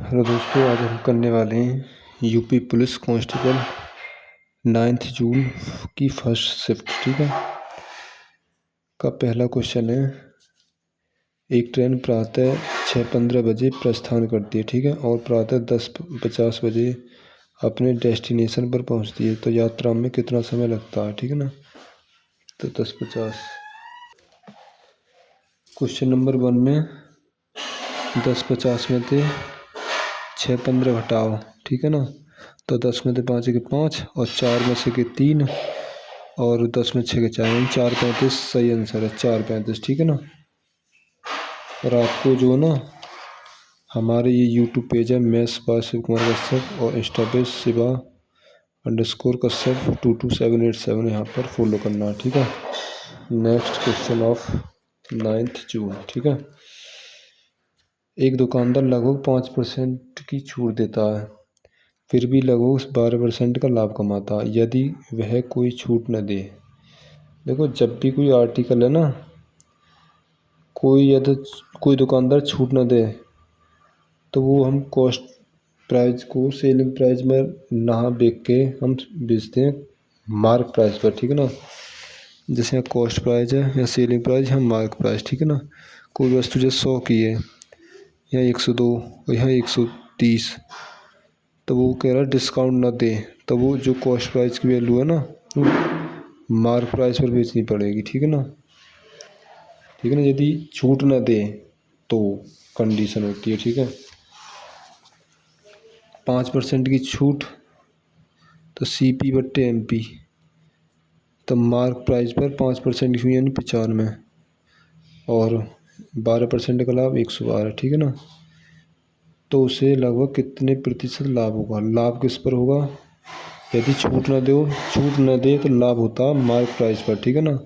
Hello दोस्तों, आज हम करने वाले हैं यूपी पुलिस कांस्टेबल 9 जून की फर्स्ट शिफ्ट। ठीक है। का पहला क्वेश्चन है, एक ट्रेन प्रातः 6:15 बजे प्रस्थान करती है। ठीक है। और प्रातः 10:50 बजे अपने डेस्टिनेशन पर पहुंचती है, तो यात्रा में कितना समय लगता है। ठीक है ना। तो 10:50। क्वेश्चन नंबर 1 में 10:50 में थे 6:15 घटाओ। ठीक है ना। तो 10 में से 5 के 5 और 4 में से के 3 और 10 में 6 के 4 यानी 4:35 सही आंसर है। 4:35। ठीक है ना। और आपको जो है ना, हमारे ये यूट्यूब पेज है मैथ्स बाय शिव कुमार कश्यप और इंस्टा पेज शिवा_कश्यप 22787, यहाँ पर फॉलो करना है। ठीक है। नेक्स्ट क्वेश्चन ऑफ 9 जून। ठीक है। एक दुकानदार लगभग 5% की छूट देता है, फिर भी लगभग 12% का लाभ कमाता है यदि वह कोई छूट न दे। देखो, जब भी कोई आर्टिकल है ना, यदि कोई दुकानदार छूट न दे तो वो हम कॉस्ट प्राइस को सेलिंग प्राइस में ना बेच के हम बेचते हैं मार्क प्राइस पर। ठीक है ना। जैसे यहाँ कॉस्ट प्राइस है या सेलिंग प्राइस, यहाँ मार्क प्राइस। ठीक है ना। कोई वस्तु जैसे 100 की है, यहाँ 102 और यहाँ 130, तो वो कह रहा है डिस्काउंट ना दे, तो वो जो कॉस्ट प्राइस की वैल्यू है ना, मार्क प्राइस पर बेचनी पड़ेगी। ठीक है ना। ठीक है ना। यदि छूट ना दे तो कंडीशन होती है। ठीक है। 5% की छूट तो CP/MP, तो मार्क प्राइस पर 5% की यानी 95 और 12% का लाभ 112। ठीक है ना। तो उसे लगभग कितने प्रतिशत लाभ होगा। लाभ किस पर होगा, यदि छूट न दे तो लाभ होता मार्क प्राइस पर। ठीक है ना।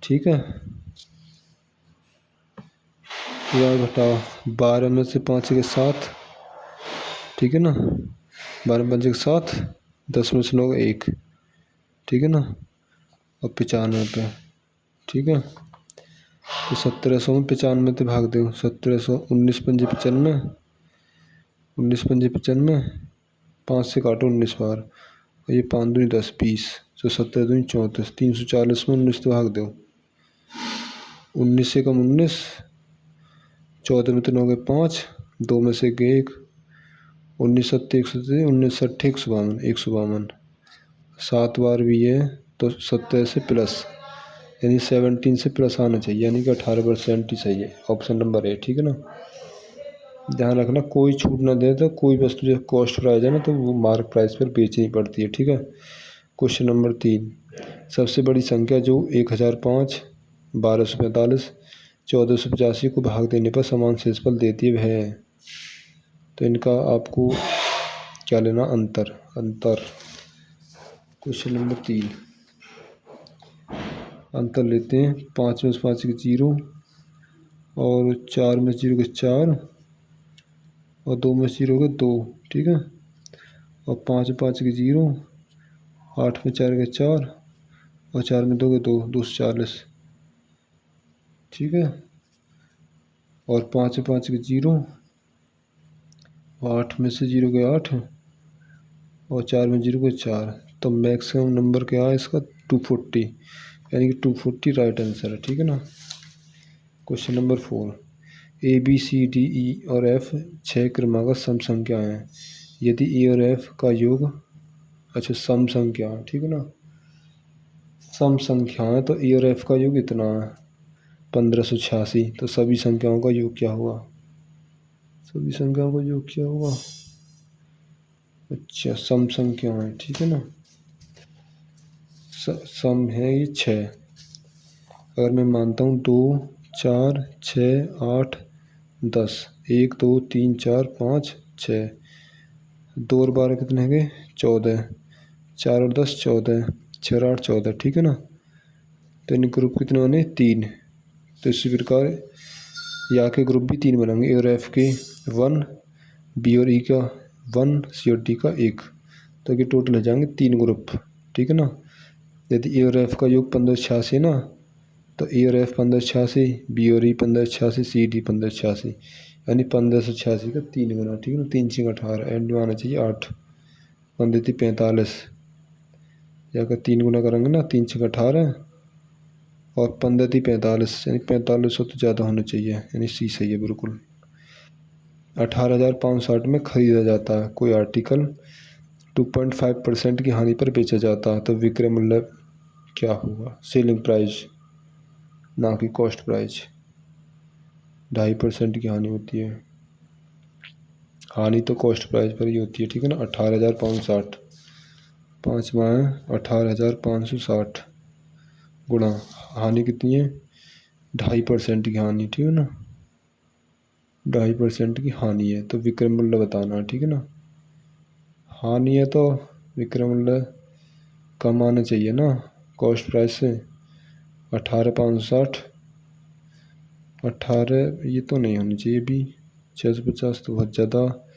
ठीक है। यार घटाओ 12 में से 5 के 7। ठीक है ना। 12 में 5 के 7, 10 में से 9 1। ठीक है ना। और 95 पे। ठीक है। तो 1700 में 95 से भाग दो। 1700 19 पंजे 95, 19 पंजे 95, 5 से काटो 19 बार और ये 5 दूनी 10 20, तो 17 दूनी 34, 340 में 19 से भाग दो। 19 से कम 19, 14 में तो 9 के 5, 2 में से 1, 19 सत्ते 137, 19 सट्ठे 152, 152 7 बार भी है तो 17 से प्लस यानी 17 से प्लस आना चाहिए, यानी कि 18% ही सही है। Option number A। ठीक है ना। ध्यान रखना, कोई छूट ना दे तो कोई वस्तु जो कॉस्ट प्राइस है ना, तो वो मार्क प्राइस पर बेचनी पड़ती है। ठीक है। क्वेश्चन नंबर 3, सबसे बड़ी संख्या जो 1005, 1245, 1485 को भाग देने पर समान शेषफल देती है वह है। तो इनका आपको क्या लेना, अंतर। क्वेश्चन नंबर 3 अंतर लेते हैं। 5 में से 5 के 0 और 4 में 0 के 4 और 2 में 0 के 2। ठीक है। और 5 में 5 के 0, 8 में 4 के 4 और 4 में 2 के 2, 240। ठीक है। और 5 में 5 के 0, 8 में से 0 के 8 और 4 में 0 के 4, तो मैक्सिमम नंबर क्या है इसका 240, यानी कि 240 राइट आंसर है। ठीक है ना। क्वेश्चन नंबर 4, ABCDE और F 6 क्रमागत सम संख्या हैं, यदि A और F का योग, अच्छा सम संख्या। ठीक है ना। सम संख्या है तो A और F का योग इतना है 1586, तो सभी संख्याओं का योग क्या हुआ, अच्छा सम संख्या है। ठीक है ना। सम है ये 6। अगर मैं मानता हूँ 2 4 6 8 10, 1 2 3 4 5 6, 2 और 12 कितने हैं, 14, 4 और 10 14, 6 और 8 14। ठीक है ना। तो इन ग्रुप कितने बने, 3। तो इसी प्रकार या के ग्रुप भी 3 बनेंगे, ए और एफ के 1, बी और ई का 1, सी और डी का 1, तो ये टोटल हो जाएंगे 3 ग्रुप। ठीक है ना। यदि ए और एफ का योग 1586 है ना, तो ए और एफ 1586, बी और ई 1586, सी डी 1586, यानी 1586 का 3 गुना, ठीक है ना। 3 6 18, एंड में आना चाहिए 8, 15 45, या अगर 3 गुना करेंगे ना, 3 6 18 और 15 45, यानी 4500 तो ज़्यादा होना चाहिए, यानी सी सही है बिल्कुल। 18,560 में खरीदा जाता है कोई आर्टिकल 2.5% की हानि पर बेचा जाता है, तो विक्रय मूल्य क्या होगा? सेलिंग प्राइस, ना कि कॉस्ट प्राइस। 2.5% की हानि होती है, हानि तो कॉस्ट प्राइस पर ही होती है, ठीक है ना। 18,560, 5 माह 18,560 गुणा हानि कितनी है? 2.5% की हानि, ठीक है ना। 2.5% की हानि है तो विक्रय मूल्य बताना है, ठीक है ना। हानि है तो विक्रय मूल्य कम आना चाहिए ना कॉस्ट प्राइस से। 18,560, 18 ये तो नहीं होनी चाहिए भी, 650 तो बहुत ज़्यादा।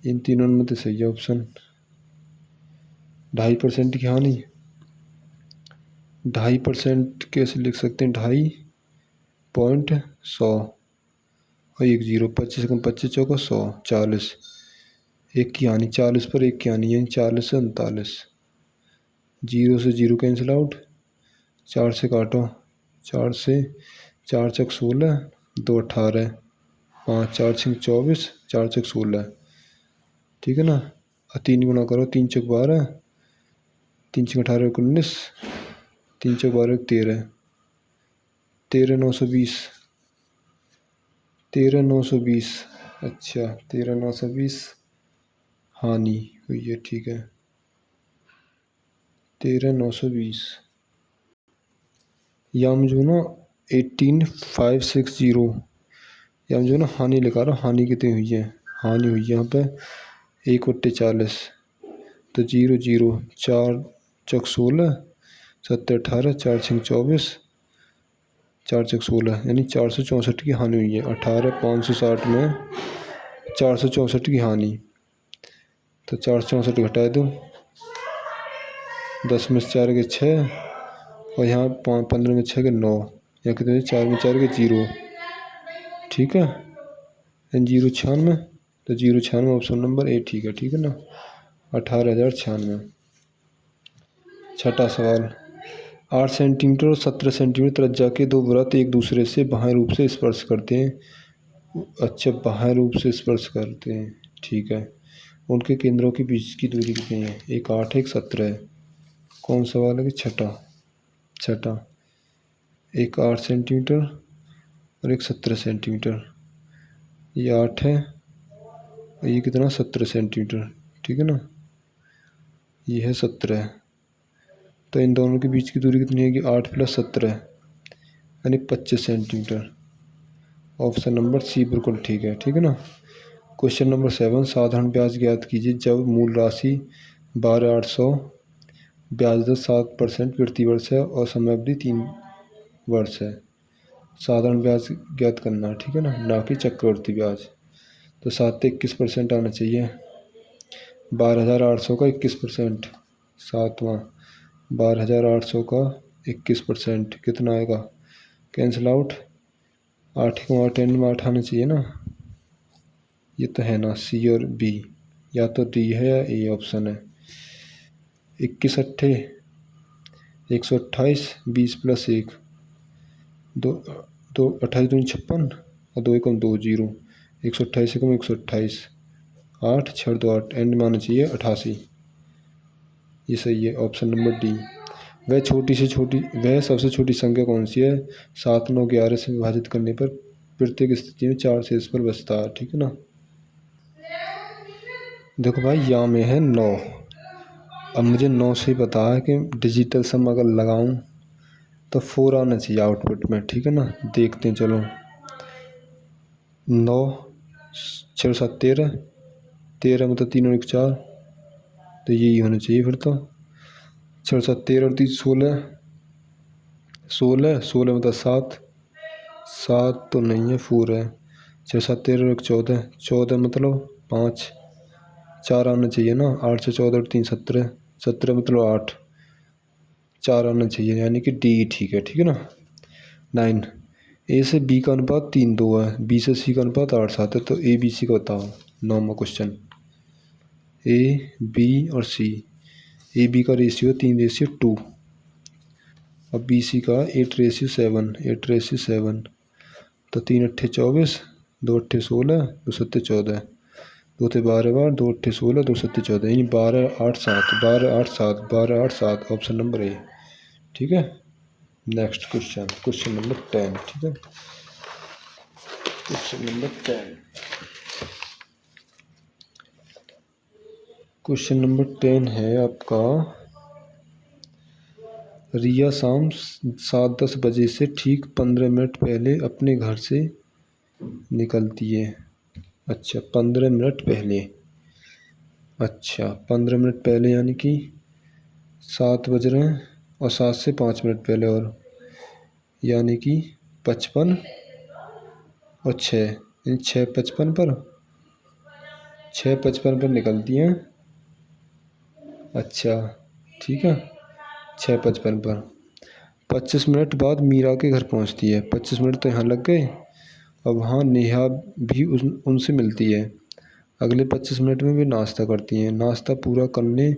इन तीनों में तो सही है ऑप्शन। 2.5% की हानि, 2.5% कैसे लिख सकते हैं? 2.5 और 1 0, 25 कम 25 चौका 100, 40, एक की हानि, 40 पर एक की हानि है, 40 से 39, 0 से 0 कैंसिल आउट, 4 से काटो, 4 से 4 चक 16, 2 18, 5 4 6 24, 4 चक 16, ठीक है ना। और 3 गुना करो, 3 चक 12, 3 चक 18 19, 3 चक 12 13, 13,920, 13,920, अच्छा 13,920 हानि हुई है, ठीक है। 13,920 या हम जो ना 18,560, या हम जो ना हानि लिखा रहा हूँ, हानि कितनी हुई है? हानि हुई है यहाँ पे 1/40, तो 0 0, 4 चक 16, 7 18, 4 6 24, 4 चक 16, यानी 464 की हानि हुई है। 18,560 में 464 की हानि, तो 464 घटा दो, 10 में 4 के 6, और यहाँ 15 में 6 के 9, यहाँ कितने? 4 में 4 के 0, ठीक है। 0 96, तो 0 96 ऑप्शन नंबर ए ठीक है, ठीक है ना। 18,096। छठा सवाल, 8 सेंटीमीटर और 17 सेंटीमीटर त्रिज्या के दो वृत्त एक दूसरे से बाह्य रूप से स्पर्श करते हैं। अच्छा, बाह्य रूप से स्पर्श करते हैं, ठीक है। उनके केंद्रों के बीच की दूरी कितनी है? एक 8 है, एक 17 है। कौन सवाल है कि छठा, एक 8 सेंटीमीटर और एक 17 सेंटीमीटर, ये 8 है और ये कितना? 17 सेंटीमीटर, ठीक है ना। ये है 17, तो इन दोनों के बीच की दूरी कितनी है कि 8 + 17, यानी 25 सेंटीमीटर। ऑप्शन नंबर सी बिल्कुल ठीक है, ठीक है ना। क्वेश्चन नंबर 7, साधारण ब्याज ज्ञात कीजिए जब मूल राशि 12,800, ब्याज दर 7% प्रति वर्ष है और समय अवधि 3 वर्ष है। साधारण ब्याज ज्ञात करना, ठीक है ना कि चक्रवृद्धि ब्याज। तो 7 से 21% आना चाहिए। 12,800 का 21%, 7वां 12,800 का 21% कितना आएगा? कैंसिल आउट, 8 को 8 एंड में 8 आना चाहिए ना। ये तो है ना, सी और बी, या तो डी है या ए ऑप्शन है। 21 अट्ठे 128, 20 + 1 2, 28 दूनी 56 और 2 एकम 2 0, 128 एकम 128, 8 6 2 8, एंड में आना चाहिए 88। ये सही है, ऑप्शन नंबर डी। वह सबसे छोटी संख्या कौन सी है? 7 9 11 से विभाजित करने पर प्रत्येक स्थिति में 4 शेष पर बचता है, ठीक है ना। देखो भाई, यहाँ में है 9। अब मुझे 9 से ही पता है कि डिजिटल सम अगर लगाऊं तो 4 आना चाहिए आउटपुट में, ठीक है ना। देखते हैं, चलो 9 6 7 13, 13 मतलब 3 और 1 4, तो यही होना चाहिए फिर तो। 6 7 13 और 3 16, 16 16 मतलब 7, 7 तो नहीं है, 4 है। 6 7 13 और 1 14, 14 मतलब 5, 4 आना चाहिए ना। 8 से 14 और 3 17, 17 मतलब 8, 4 आना चाहिए, यानी कि डी ठीक है, ठीक है ना। 9। ए से बी का अनुपात 3:2 है, बी से सी का अनुपात 8:7 है। तो ए बी सी का बताओ। 9वां क्वेश्चन। ए बी और सी, ए बी का रेशियो 3:2, अब बी सी का 8:7, 8:7। तो 3 अट्ठे 24, 2 अट्ठे 16, 2 सत्ते 14, 2 थे 12 बार, 2 अट्ठे 16, 2 सत्ते 14, यानी 12 8 7, 12 8 7, 12 8 7, ऑप्शन नंबर ए। ठीक है। Next question, question number 10। ठीक है, क्वेश्चन नंबर 10। क्वेश्चन नंबर 10 है आपका, रिया शाम 7:10 बजे से ठीक 15 मिनट पहले अपने घर से निकलती है। अच्छा, 15 मिनट पहले। अच्छा, 15 मिनट पहले यानी कि 7 बज रहे हैं, और 7 से 5 मिनट पहले, और यानी कि 55 और 6, यानी 6:55 पर, 6:55 पर निकलती हैं। अच्छा, ठीक है, 6:55 पर 25 मिनट बाद मीरा के घर पहुंचती है। 25 मिनट तो यहाँ लग गए। अब वहाँ नेहा भी उनसे मिलती है। अगले 25 मिनट में वे नाश्ता करती हैं। नाश्ता पूरा करने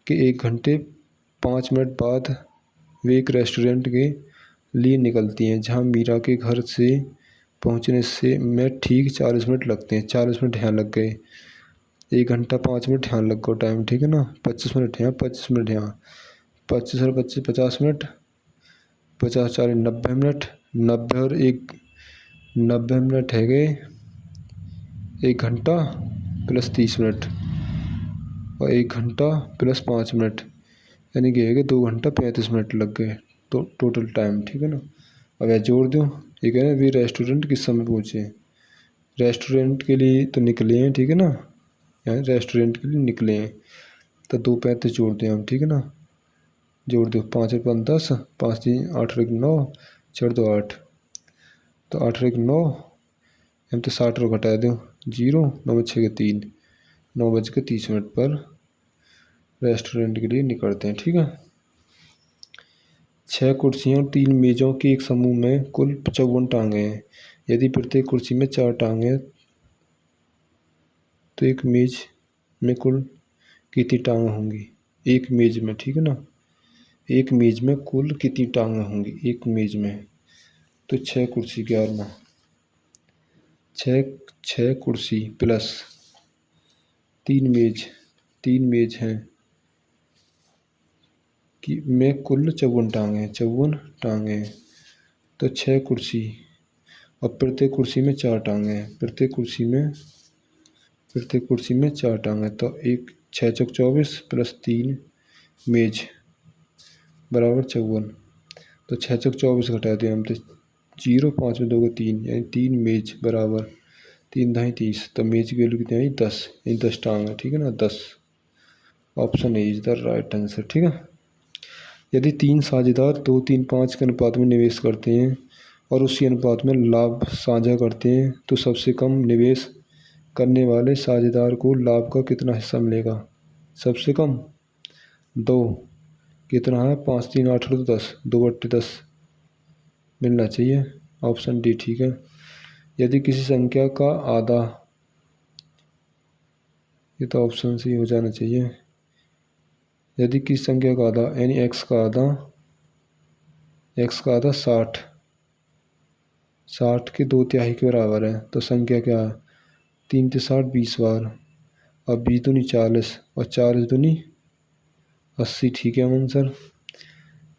के 1 घंटे 5 मिनट बाद वे एक रेस्टोरेंट के लिए निकलती हैं, जहाँ मीरा के घर से पहुँचने से में ठीक 40 मिनट लगते हैं। 40 मिनट यहाँ लग गए, 1 घंटा 5 मिनट यहाँ लग गो टाइम। ठीक है ना, 25 मिनट यहाँ, 25 मिनट यहाँ, 25 और 25 50 मिनट, 50 40 90 मिनट, 90 और 1 90 मिनट है गए, 1 घंटा प्लस 30 मिनट, और 1 घंटा प्लस 5 मिनट, यानी कि है कि 2 घंटा 35 मिनट लग गए तो टोटल टाइम। ठीक है ना। अब यह जोड़ दूँ, ये कह रहे हैं वे रेस्टोरेंट किस समय पहुँचे। रेस्टोरेंट के लिए तो निकले हैं, ठीक है ना, यहाँ रेस्टोरेंट के लिए निकले हैं, तो 2:35 जोड़ दें हम। ठीक है ना, जोड़ दो, 5 और 5 10, 5 3 8 और 1 9, 4 2 8, तो 8 और 1 9, हम तो 60 और घटा दो 0, 9 6 के 3, 9:30 पर रेस्टोरेंट के लिए निकलते हैं। ठीक है। 6 कुर्सियों और 3 मेज़ों के एक समूह में कुल 55 टांगें हैं। यदि प्रत्येक कुर्सी में 4 टांगें, तो एक मेज़ में कुल कितनी टांगें होंगी एक मेज़ में। ठीक है ना, एक मेज़ में कुल कितनी टांगें होंगी एक मेज़ में। तो 6 कुर्सी 11, 6 कुर्सी प्लस 3 मेज़ हैं कि में कुल 54 टांगें हैं, 54 टांगें हैं। तो 6 कुर्सी, और प्रत्येक कुर्सी में 4 टांगें हैं, प्रत्येक कुर्सी में 4 टांगें, तो 6 चौक 24 प्लस 3 मेज बराबर 54। तो 6 चौक 24 घटा दिया हम, तो 0, 5 में 2 को 3, यानी 3 मेज बराबर 3 दाई 30। तो मेज की वैल्यू कितनी आई 10, यानी 10 टांग है। ठीक है ना, 10, option A is the right answer. ठीक है। यदि 3 साझेदार 2 3 5 के अनुपात में निवेश करते हैं और उसी अनुपात में लाभ साझा करते हैं, तो सबसे कम निवेश करने वाले साझेदार को लाभ का कितना हिस्सा मिलेगा। सबसे कम 2, कितना है 5 3 8 और 10, 2 8 10 मिलना चाहिए, ऑप्शन डी। ठीक है। यदि किसी संख्या का आधा, ये तो ऑप्शन सी हो जाना चाहिए। यदि किसी संख्या का आधा यानी एक्स का आधा 60, 60 के 2/3 के बराबर है, तो संख्या क्या है 3 से 60 20 बार, और 20 दूनी 40 और 40 दूनी 80। ठीक है आंसर।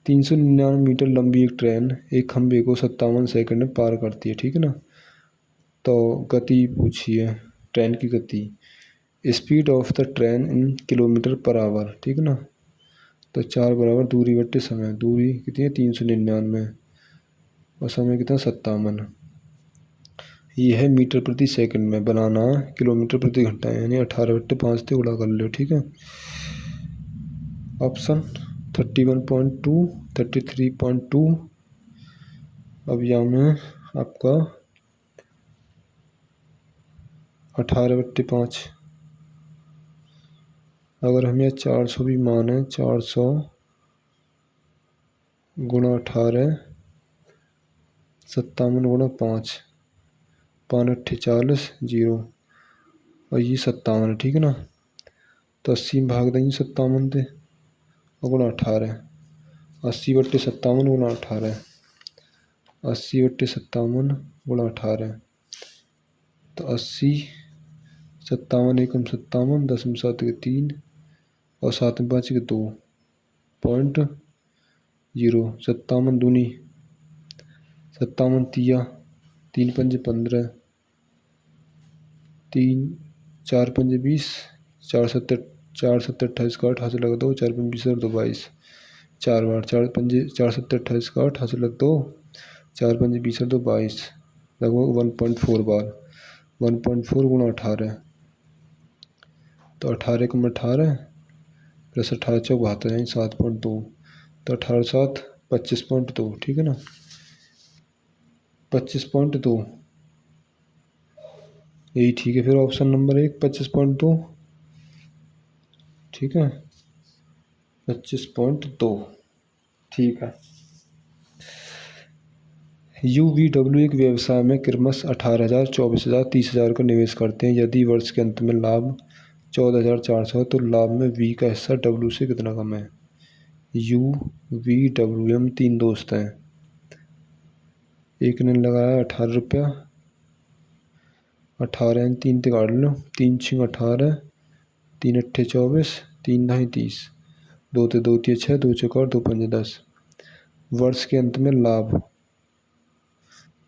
399 मीटर लंबी एक ट्रेन एक खंभे को 57 सेकंड में पार करती है। ठीक है ना, तो गति पूछिए, ट्रेन की गति, speed of the train in kilometre per hour. ठीक है ना, तो 4 बराबर दूरी बट्टे समय, दूरी कितनी है 399 और समय कितना 57। ये है मीटर प्रति सेकंड में, बनाना किलोमीटर प्रति घंटा, यानी 18/5 से गुणा कर लो। ठीक है। ऑप्शन 31.2, 33.2। अब यहाँ में आपका 18/5, अगर हम यह 400 भी माने, 400 गुणा 18 57 गुणा 5, 5 अट्ठे 40 जीरो, और ये 57 है, ठीक है ना। तो 80 में भाग देंगे 57 से और गुणा 18, 80 बट्टे 57 गुणा 18, 80 बट्टे 57 गुणा 18, तो 80, 57 एकम 57, 10 में 7 के 3 और 7 में 5 के 2.0, 57 दूनी 57 तिया, 3 पंजे 15, 3 4 पंजे 20, 4 7 28 का 8 हाथ लग 2, 4 पंजे 20 और 2 22, 4 बार 4 पंजे 4 7 28 का 8 हाथ लग 2, 4 पंजे 20 और 2 22, लगभग 1.4 बार, 1.4 गुणा 18, तो 18 कम 18 प्लस 18 चौक 72 यानी 7.2, तो 18 7 25.2, ठीक है ना, 25.2, यही ठीक है। फिर ऑप्शन नंबर 1 25.2, ठीक है, 25.2, ठीक है। UVW एक व्यवसाय में क्रमश 18,000, 24,000, 30,000 का निवेश करते हैं। यदि वर्ष के अंत में लाभ 14,400 है तो लाभ में V का हिस्सा W से कितना कम है। UVW हम 3 दोस्त हैं, एक ने लगाया 18 रुपया, 18 3 ते काट लो, 3 6 18, 3 अट्ठे 24, 3 ढाई 30, 2 ते 2 तिया 6, 2 चौका 2 पंजे 10। वर्ष के अंत में लाभ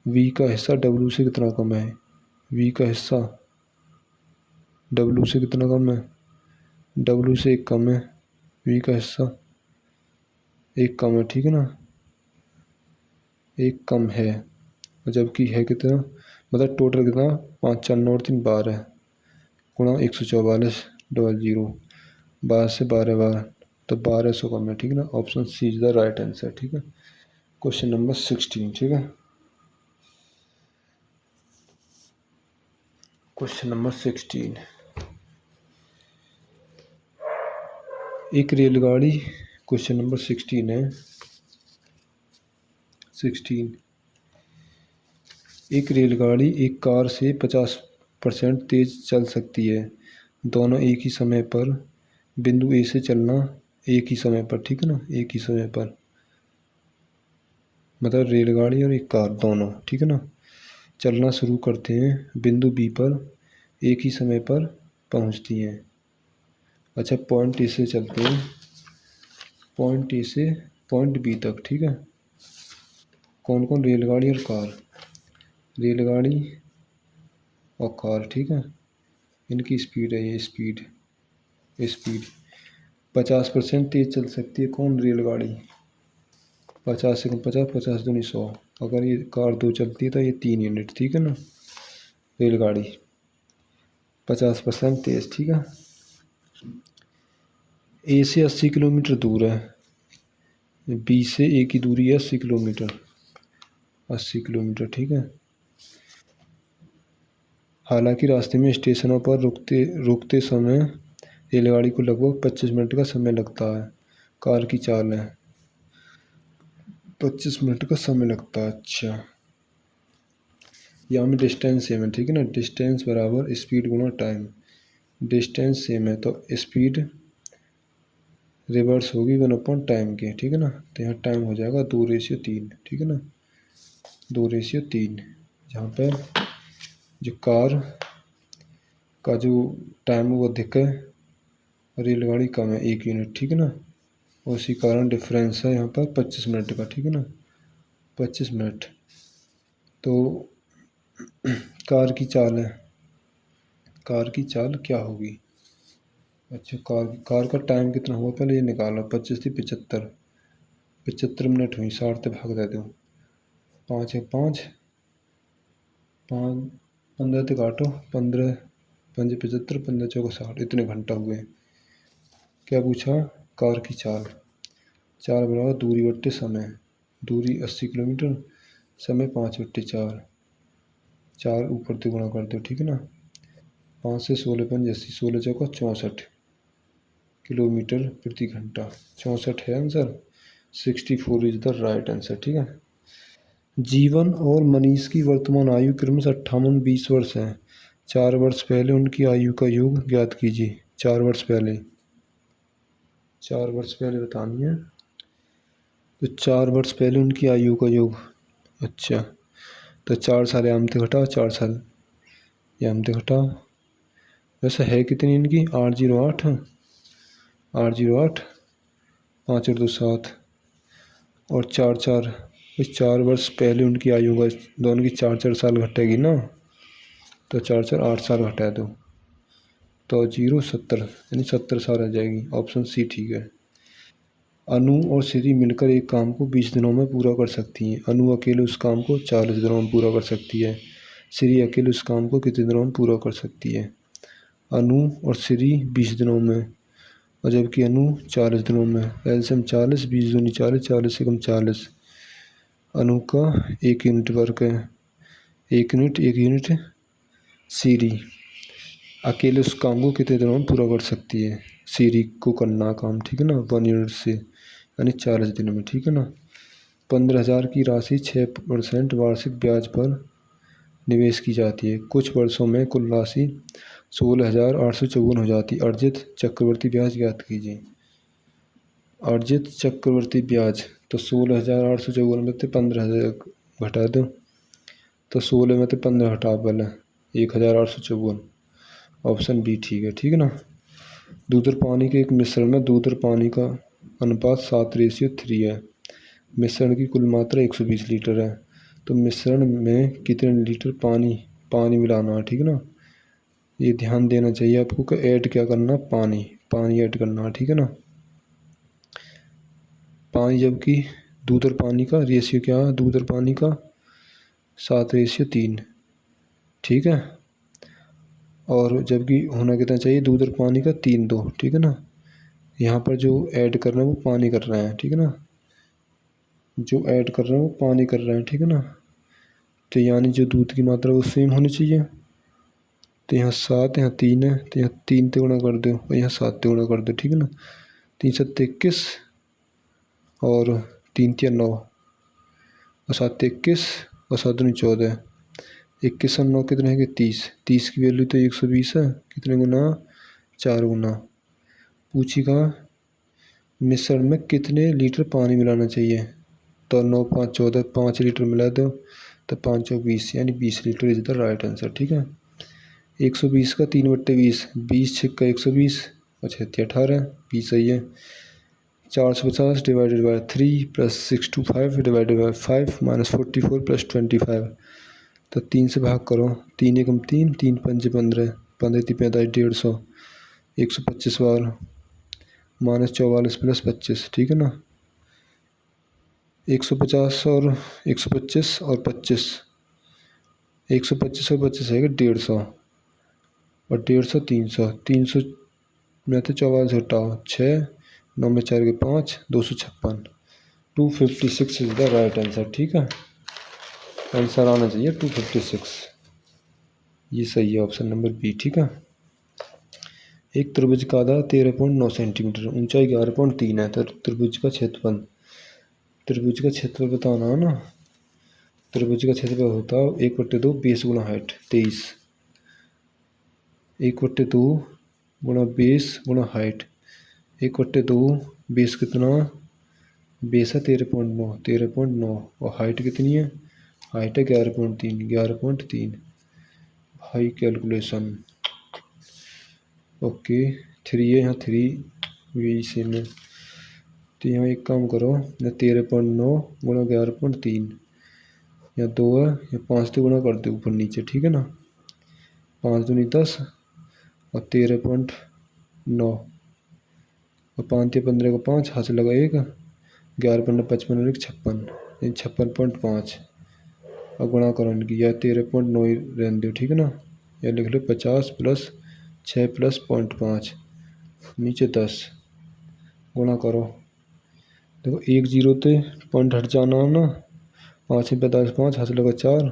V का हिस्सा W से कितना कम है। V का हिस्सा W से कितना कम है, W से 1 कम है, V का हिस्सा 1 कम है, ठीक है ना, 1 कम है, जबकि है कितना, मतलब टोटल कितना 5 4 9 और 3 12 गुणा 144 डबल 0, 12 से 12 12, तो 1200 कम है, ठीक है ना। Option C is the right answer, ठीक है। क्वेश्चन नंबर 16, ठीक है। क्वेश्चन नंबर 16, एक रेलगाड़ी, क्वेश्चन नंबर 16 है, 16, एक रेलगाड़ी एक कार से 50% तेज चल सकती है। दोनों एक ही समय पर बिंदु ए से चलना, एक ही समय पर, ठीक है ना, एक ही समय पर, मतलब रेलगाड़ी और एक कार दोनों, ठीक है ना, चलना शुरू करते हैं, बिंदु बी पर एक ही समय पर पहुंचती हैं। अच्छा, पॉइंट ए से चलते हैं, पॉइंट ए से पॉइंट बी तक, ठीक है। कौन कौन, रेलगाड़ी और कार, रेलगाड़ी और कार, ठीक है, इनकी स्पीड है, ये स्पीड 50% तेज चल सकती है। कौन, रेलगाड़ी 50 से 50, 50 दूनी 100, अगर ये कार 2 चलती है तो ये 3 यूनिट, ठीक है ना। रेलगाड़ी 50% तेज, ठीक है। ए से 80 किलोमीटर दूर है, बी से ए की दूरी है 80 किलोमीटर, 80 किलोमीटर, ठीक है। हालांकि रास्ते में स्टेशनों पर रुकते समय रेलगाड़ी को लगभग 25 मिनट का समय लगता है। कार की चाल है, 25 मिनट का समय लगता है। अच्छा, यहाँ में डिस्टेंस सेम है, ठीक है ना, डिस्टेंस बराबर स्पीड गुणा टाइम, डिस्टेंस सेम है तो स्पीड रिवर्स होगी 1/टाइम के, ठीक है ना। तो यहाँ टाइम हो जाएगा 2:3, ठीक है ना, 2:3, जहाँ पर जो कार का जो टाइम है वो अधिक है, रेलगाड़ी कम है 1 यूनिट, ठीक है ना। उसी कारण डिफरेंस है यहाँ पर 25 मिनट का, ठीक है ना, 25 मिनट। तो कार की चाल है, कार की चाल क्या होगी। अच्छा, कार का टाइम कितना हुआ पहले ये निकालो, 25 थी 75, 75 मिनट हुई, 60 से भाग देते हो, 5 है 5, 5 15 से काटो, 15 5 75, 15 चौका 60, इतने घंटा हुए। क्या पूछा, कार की चाल, चाल बराबर दूरी बट्टे समय, दूरी 80 किलोमीटर, समय 5/4, 4 ऊपर से गुणा कर दो, ठीक है ना। 5 से 16 5 80, 16 चौका 64 किलोमीटर प्रति घंटा, 64 है answer, 64 is the right answer, ठीक है। जीवन और मनीष की वर्तमान आयु क्रमशः 58-20 वर्ष है। 4 वर्ष पहले उनकी आयु का योग ज्ञात कीजिए। 4 वर्ष पहले, 4 वर्ष पहले बतानी है। तो 4 वर्ष पहले उनकी आयु का योग, अच्छा, तो 4 साल यहाँ से घटाओ, 4 साल यहाँ से घटाओ। वैसे है कितनी इनकी, 808, 808, 5 और 2 7 और 4 4। इस 4 वर्ष पहले उनकी आयु का दोनों की 4 4 साल घटेगी ना, तो 4 4 8 साल घटा दो तो 0 70, यानी 70 साल आ जाएगी। ऑप्शन सी ठीक है। अनु और श्री मिलकर एक काम को 20 दिनों में पूरा कर सकती हैं। अनु अकेले उस काम को 40 दिनों में पूरा कर सकती है। श्री अकेले उस काम को कितने दिनों में पूरा कर सकती है? अनु और श्री 20 दिनों में, और जबकि अनु 40 दिनों में। एलसीएम 40, 20 दूनी 40, 40 से कम 40। अनु का 1 यूनिट वर्क है, 1 यूनिट। श्री अकेले उस काम को कितने दिनों में पूरा कर सकती है? श्री को करना काम, ठीक है ना, 1 यूनिट से, यानी 40 दिन में, ठीक है ना। 15,000 की राशि 6% वार्षिक ब्याज पर निवेश की जाती है। कुछ वर्षों में कुल राशि 16,854 हो जाती है। अर्जित चक्रवर्ती ब्याज ज्ञात कीजिए। अर्जित चक्रवर्ती ब्याज, तो 16,854 में से 15,000 घटा दो, तो 16 में से 15 हटा, पहले 1,854। ऑप्शन बी ठीक है, ठीक है ना। दूध और पानी के एक मिश्रण में दूध और पानी का अनुपात 7:3 है। मिश्रण की कुल मात्रा 120 लीटर है। तो मिश्रण में कितने लीटर पानी मिलाना है, ठीक है ना। ये ध्यान देना चाहिए आपको कि ऐड क्या करना, पानी ऐड करना है, ठीक है ना। पानी, जबकि दूध और पानी का रेशियो क्या है, दूध और पानी का 7:3, ठीक है। और जबकि होना कितना चाहिए, दूध और पानी का 3:2, ठीक है ना। यहाँ पर जो ऐड कर रहे हैं वो पानी कर रहे हैं, ठीक है ना। जो ऐड कर रहे हैं वो पानी कर रहे हैं, ठीक है ना। तो यानी जो दूध की मात्रा वो सेम होनी चाहिए। तो यहाँ 7, यहाँ 3 है, तो यहाँ 3 से गुणा कर दो और यहाँ 7 से गुणा कर दो, ठीक है ना। 3 7 21 और 3 3 9 और 7 21 और 7 दूनी 14। 21 और 9 कितने हैं, 30। 30 की वैल्यू तो 120 है। कितने गुना, 4 गुना। पूछेगा मिश्रण में कितने लीटर पानी मिलाना चाहिए, तो 9 5 14, 5 लीटर मिला दो, तो 5 चौक 20, यानी 20 litre is the right answer, ठीक है। 120 का 3/20, 20 छिक्का 120 और 36 18, 20 सही है। 450 divided by 3 plus 625 divided by 5 minus 44 plus 25, तो 3 से भाग करो, 3 एकम 3, 3 पंजे 15, 15 3 45, 150, 125 बार माइनस 44 प्लस 25, ठीक है ना। 150 और 125 और 25, 125 और 25 है 150 और 150 300, 300 में तो 44 हटाओ, 6 9 में 4 के 5, 256, 256 इज द राइट आंसर, ठीक है। आंसर आना चाहिए 256, ये सही है, ऑप्शन नंबर बी, ठीक है। एक त्रिभुज का आधार 13.9 सेंटीमीटर, ऊंचाई 11.3 है। तो त्रिभुज का क्षेत्रफल बताना है ना। त्रिभुज का क्षेत्रफल होता है 1/2 बेस गुणा हाइट, 23। 1/2 गुणा बेस गुणा हाइट, 1/2 बेस कितना, बेस है 13.9 और हाइट कितनी है, हाइट है 11.3। High calculation, okay. 3 है यहाँ, 3 भी सेम है। तो यहाँ एक काम करो, यहाँ 13.9 गुणा 11.3, यहाँ 2 है, यहाँ 5 से गुणा कर दो ऊपर नीचे, ठीक है ना। 5 दूनी 10 और 13.9 और 5 या 15 का 5 हाथ से लगा 1, 11 15 55 और 1 56, यानी 56.5 और गुणा करो इनकी, या 13.9 ही रहने दो, ठीक है ना। या लिख लो 50 प्लस 6 प्लस 0.5 नीचे 10, गुणा करो। देखो 1 0 पे पॉइंट हट जाना है ना, 5 में 45, 5 हाथ से लगा 4,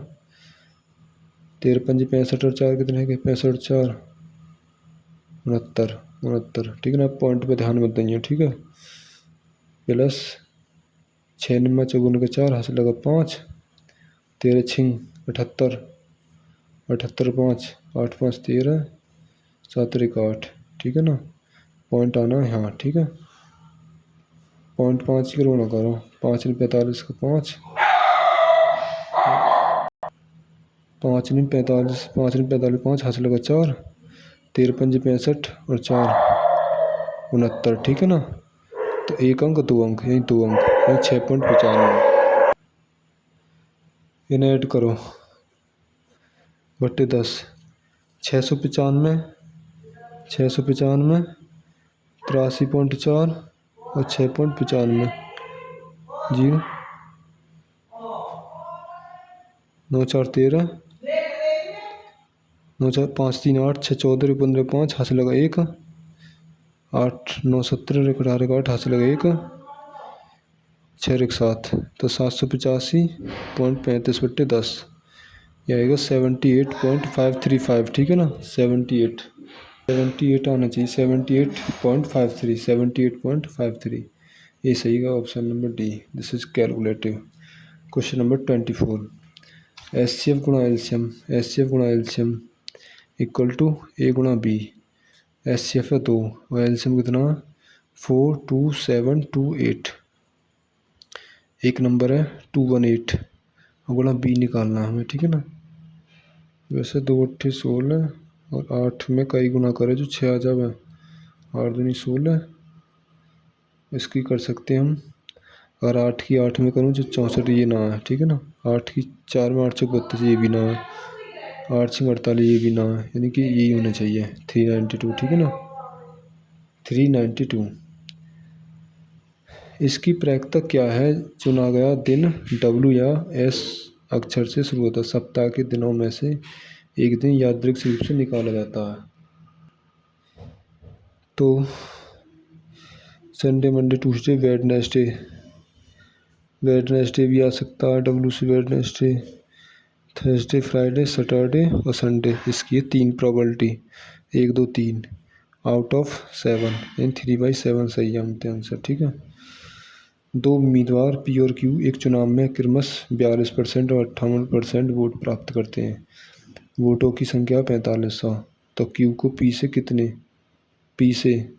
13 5 65 और 4 कितने हैं, 65 4 69, ठीक है ना। पॉइंट पे ध्यान मत देंगे, ठीक है। प्लस 6 9 चौगुन का 4 हाथ से लगा 5 13 छिंग 78, 78 5, 8 5 13, 7 3 8, ठीक है ना। पॉइंट आना है यहाँ, ठीक है। पॉइंट 5 की रोना करो, 5 नहीं 45 का 5, 5 नहीं 45, 5 नहीं 45, 5 हासिल लगा 4, 13 5 65 और 4 69, ठीक है ना। तो 1 अंक 2 अंक, यही 2 अंक, यही 6.95। इन्हें ऐड करो, बट्टे 10, 695, 695, 83.4 और 6.95, 0 9 4 13, 9 4 5 3 8, 6 14 15 5 हासिल लगा 1, 8 9 17 18 8 हासिल लगा 1, 6 1 7, तो 785.35 बट्टे 10, यह आएगा 78.535, ठीक है ना। 78 आना चाहिए, 78.53, 78.53, ये सही का option number D, this is calculative. Question number 24, HCF गुणा एलसीएम, HCF गुणा एलसीएम इक्वल टू ए गुणा बी। HCF है 2 और एलसीएम कितना 4 2 7 2 8, एक नंबर है 218 और गुणा बी निकालना हमें, ठीक है ना। वैसे 2 8 16 और 8 में कई गुना करे जो 6 आ जाए, 8 दूनी 16, इसकी कर सकते हैं हम। अगर 8 की 8 में करूँ जो 64, ये ना है, ठीक है ना। 8 की 4 में 8 से 32, ये भी ना है। 8 से 48, ये भी ना है, यानी कि यही होना चाहिए 392, ठीक है ना। 392। इसकी प्रायिकता क्या है, चुना गया दिन W या S अक्षर से शुरू होता है, सप्ताह के दिनों में से एक दिन यादृच्छिक रूप से निकाला जाता है। तो Sunday Monday Tuesday Wednesday, Wednesday भी आ सकता है W से, वेडनेसडे थर्सडे फ्राइडे सैटरडे और संडे, इसकी है 3 प्रोबेबिलिटी, 1 2 3 आउट ऑफ 7, यानी 3/7 सही है हमने आंसर, ठीक है। 2 उम्मीदवार पी और क्यू एक चुनाव में क्रमश 42% और 58% वोट प्राप्त करते हैं। वोटों की संख्या 4500, तो क्यू को पी से कितने, पी से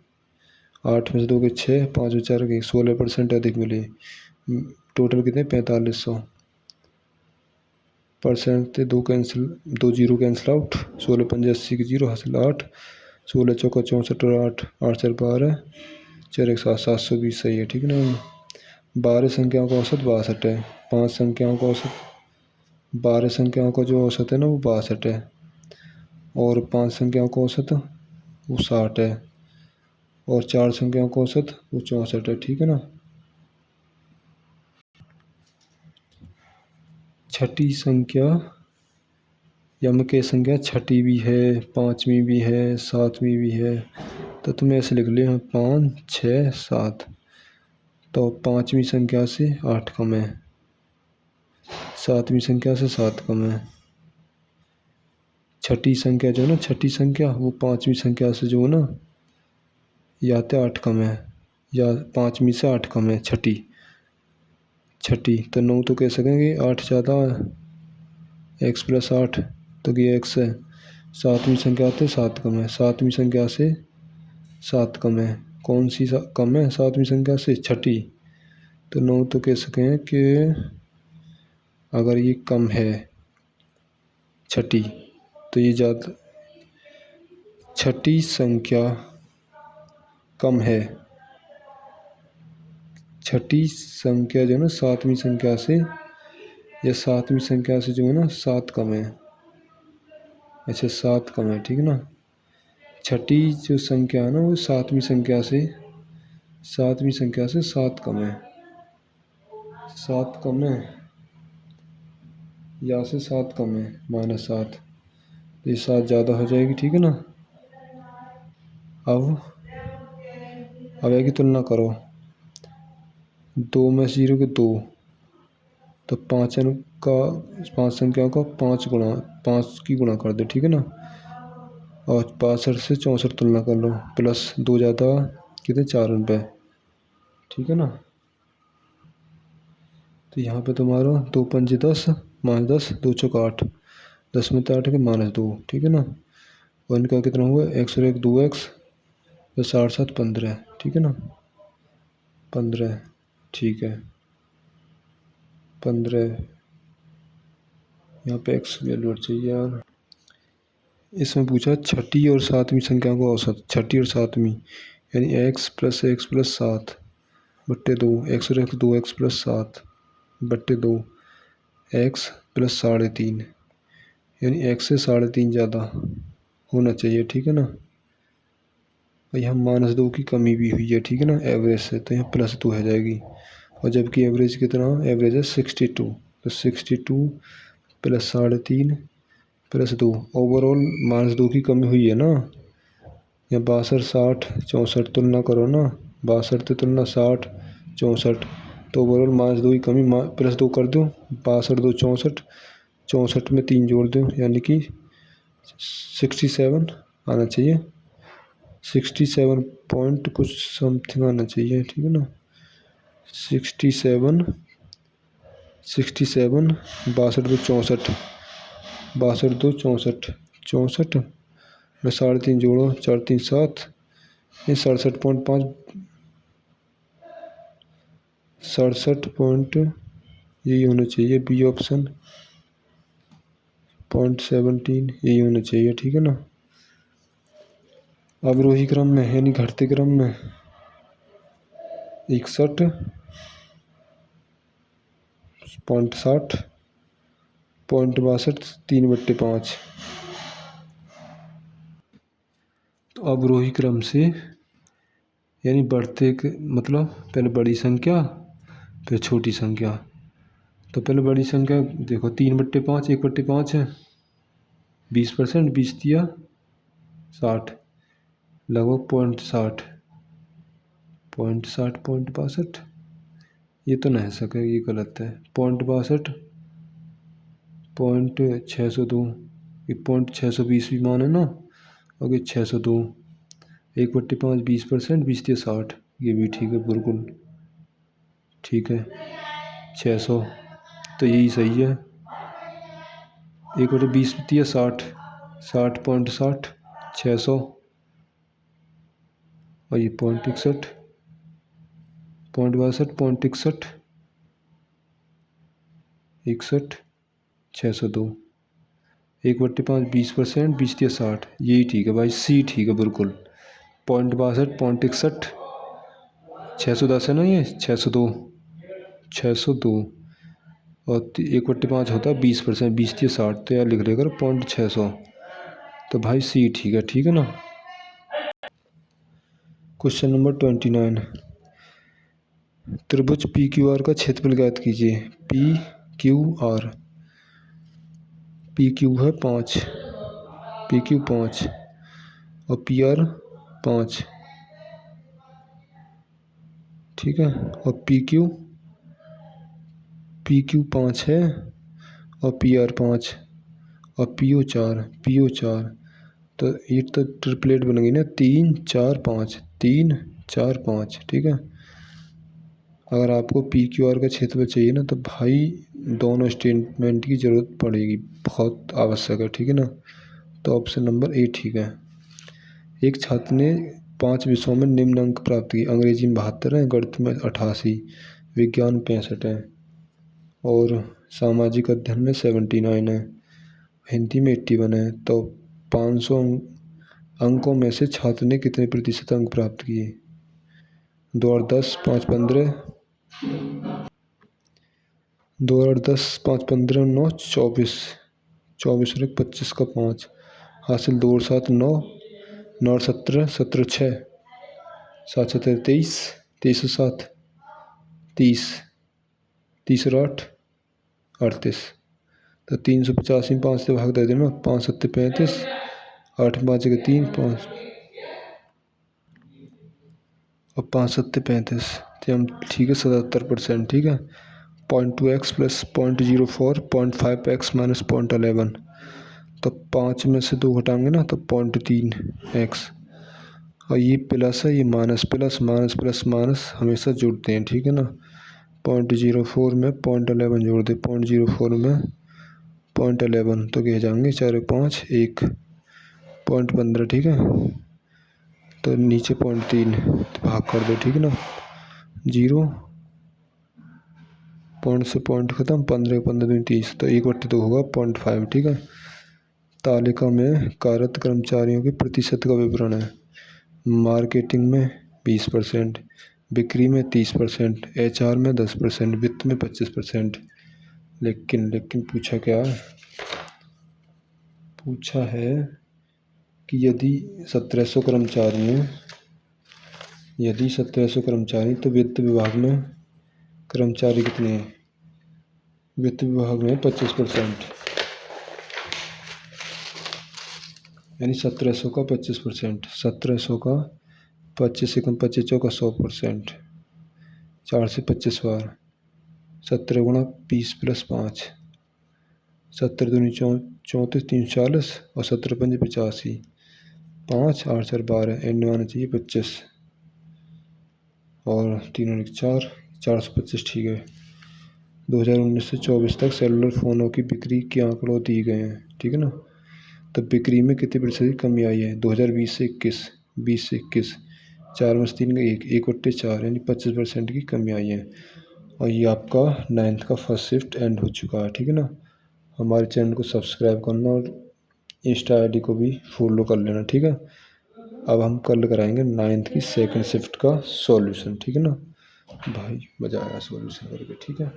8 में से 2 के 6, 5 में 4 के 16% अधिक मिले। टोटल कितने 4500, परसेंट थे 2 कैंसिल, 2 जीरो कैंसिल आउट, 16 5 80 की 0 हासिल 8, 16 चौका 64 और 8 8 4 12, 4 1 7, 720 सही है, ठीक है ना। 12 संख्याओं का औसत 62 है, 5 संख्याओं का औसत, 12 संख्याओं का जो औसत है ना वो 62 है, और 5 संख्याओं का औसत वो 60 है, और 4 संख्याओं का औसत वो 64 है, ठीक है ना। छठी संख्या यम के संख्या छठी भी है, 5वीं भी है, 7वीं भी है, तो तुम्हें ऐसे लिख लिया 5 6 7, तो 5वीं संख्या से 8 कम है, 7वीं संख्या से 7 कम है। छठी संख्या जो है ना, छठी संख्या वो 5वीं संख्या से जो है ना या तो 8 कम है या 5वीं से 8 कम है, छठी तो 9 तो कह सकेंगे, 8 ज़्यादा है, x + 8 तो ये x है। 7वीं संख्या से 7 कम है, 7वीं संख्या से 7 कम है, कौन सी कम है 7वीं संख्या से, छठी, तो 9 तो कह सकें कि अगर ये कम है छठी तो ये ज़्यादा, छठी संख्या कम है, छठी संख्या जो है ना 7वीं संख्या से, या 7वीं संख्या से जो है ना 7 कम है, अच्छा 7 कम है, ठीक है ना। छठी जो संख्या है ना वो 7वीं संख्या से, 7वीं संख्या से 7 कम है, 7 कम है या से 7 कम है, -7, तो ये 7 ज़्यादा हो जाएगी, ठीक है ना। अब एक की तुलना करो, 2 में 0 के 2, तो 5 का 5 संख्याओं का 5 की गुणा कर दो, ठीक है ना। और 65 से 64 तुलना कर लो, प्लस 2 ज़्यादा कितने 4 रुपये, ठीक है ना। तो यहाँ पे तुम्हारा 2 5 10 -10, 2 चौक 8, 10 में 8 के -2, ठीक है ना। और इनका कितना हुआ, x और 1 2x प्लस 8 7 15, ठीक है ना, 15, ठीक है 15। यहाँ पे x वैल्यू चाहिए यार। इसमें पूछा छठी और सातवीं संख्या को औसत, छठी और सातवीं यानी x + 7 बट्टे 2, x और 1 2x + 7 बट्टे 2, x + 3.5 यानी x से 3.5 ज़्यादा होना चाहिए, ठीक है ना। और यहाँ -2 की कमी भी हुई है, ठीक है ना, एवरेज से, तो यहाँ +2 हो जाएगी। और जबकि एवरेज कितना, एवरेज है 62, तो 62 + 3.5 + 2, ओवरऑल -2 की कमी हुई है ना। यहाँ 62 60 64 तुलना करो ना, 62 की तुलना 60 64, तो ओवरऑल -2 की कमी, +2 कर दो, 62 2 64, 64 में 3 जोड़ दो यानी कि 67 आना चाहिए, 67 पॉइंट कुछ समथिंग आना चाहिए, ठीक है ना। 67 62 2 64, 62 2 64, 64 में 3.5 जोड़ो, 4 3 7, ये 67.5, 67 पॉइंट यही होना चाहिए, बी ऑप्शन 0.17 यही होना चाहिए, ठीक है ना। अवरोही क्रम में यानी घटते क्रम में 61.60, 0.62, 3/5। तो अवरोही क्रम से यानी बढ़ते मतलब पहले बड़ी संख्या फिर छोटी संख्या। तो पहले बड़ी संख्या देखो, 3/5 1/5 है, 20%, 20 दिया 60, लगभग 0.60, 0.62, ये तो नहीं सके, ये गलत है, 0.62, 0.602, ये 0.620 भी मान है ना, और ये 602, 1/5 20%, 20 दिया 60, ये भी ठीक है, बिल्कुल ठीक है, 600, तो यही सही है। 1/20 दिया 60, 60.60, 600, और ये 0.61, 0.62, 0.61, 61, 602, 1/5 20%, 20 दिया 60, यही ठीक है भाई, सी ठीक है बिल्कुल, 0.62, 0.61, 610 है ना, ये 602, 602, और 1/5 होता है 20%, 20 दिया 60, तो यार लिख लेकर 0.600, तो भाई सी ठीक है, ठीक है ना। क्वेश्चन नंबर 29, त्रिभुज पी क्यू आर का क्षेत्रफल ज्ञात कीजिए। P Q R, P Q है 5, पी क्यू 5 और पी आर 5, ठीक है, और पी क्यू 5 है और पी आर 5 और पी ओ 4, तो ये तो ट्रिपलेट बन गई ना, 3 4 5, 3 4 5, ठीक है। अगर आपको पी क्यू आर का क्षेत्रफल चाहिए ना, तो भाई दोनों स्टेटमेंट की ज़रूरत पड़ेगी, बहुत आवश्यक है, ठीक है ना। तो ऑप्शन नंबर ए ठीक है। एक छात्र ने 5 विषयों में निम्न अंक प्राप्त किए, अंग्रेजी में 72 है, गणित में 88, विज्ञान 65 है, और सामाजिक अध्ययन में 79 है, हिंदी में 81 है। तो 500 अंकों में से छात्र ने कितने प्रतिशत अंक प्राप्त किए? 2 और 10 5 15, 2 और 10 5 15 9 24, 24 और 25 का 5 हासिल, 2 और 7 9, 9 और 17 17 6, 7 17 23, 23 और 7 30, 30 और 8 38, तो 385 में 5 से भाग दे देना, 5 7 35, 8 5 के 3 5 और 5 7 35, तो हम ठीक है 77%, ठीक है। 0.2x + 0.04, 0.5x - 0.11, तो 5 में से 2 घटाएंगे ना, तो 0.3x, और ये प्लस है, ये minus, plus minus plus minus हमेशा जुड़ते हैं, ठीक है ना। 0.04 में 0.11 जोड़ दे, 0.04 में 0.11 तो कह जाएंगे 4 5 1 0.15 ठीक है। तो नीचे 0.3 तो भाग कर दो ठीक है ना। 0 पॉइंट से पॉइंट खत्म 15 15 दूनी 30 तो 1/2 तो होगा 0.5 ठीक है। तालिका में कार्यरत कर्मचारियों के प्रतिशत का विवरण है। मार्केटिंग में 20%, बिक्री में 30%, HR में 10%, वित्त में 25%। लेकिन पूछा क्या, पूछा है कि यदि 1700 कर्मचारी हैं, यदि 1700 कर्मचारी तो वित्त विभाग में कर्मचारी कितने हैं। वित्त विभाग में 25%, यानी 1700 का 25%, 1700 का 25 से कम 25 चौका 100%, 4 से 25 बार 17 गुणा 20 + 5, 17 दूनी 34 3 40 और 17 पंजे 85, 5 8 4 12 एंड में आना चाहिए 25 और 3 और 1 4 425 ठीक है। 2019 से 24 तक सेलुलर फ़ोनों की बिक्री के आंकड़ों दिए गए हैं ठीक है ना। तो बिक्री में कितने प्रतिशत की कमी आई है 2020 से 21, 20 से 21, 4 में से 3 का 1/4 यानी 25% की कमी आई है। और ये आपका 9th का फर्स्ट शिफ्ट एंड हो चुका है ठीक है ना। हमारे चैनल को सब्सक्राइब करना और इंस्टा ID को भी फॉलो कर लेना ठीक है। अब हम कल कराएंगे 9th की सेकंड शिफ्ट का सॉल्यूशन ठीक है ना। भाई मज़ा आया सॉल्यूशन करके ठीक है।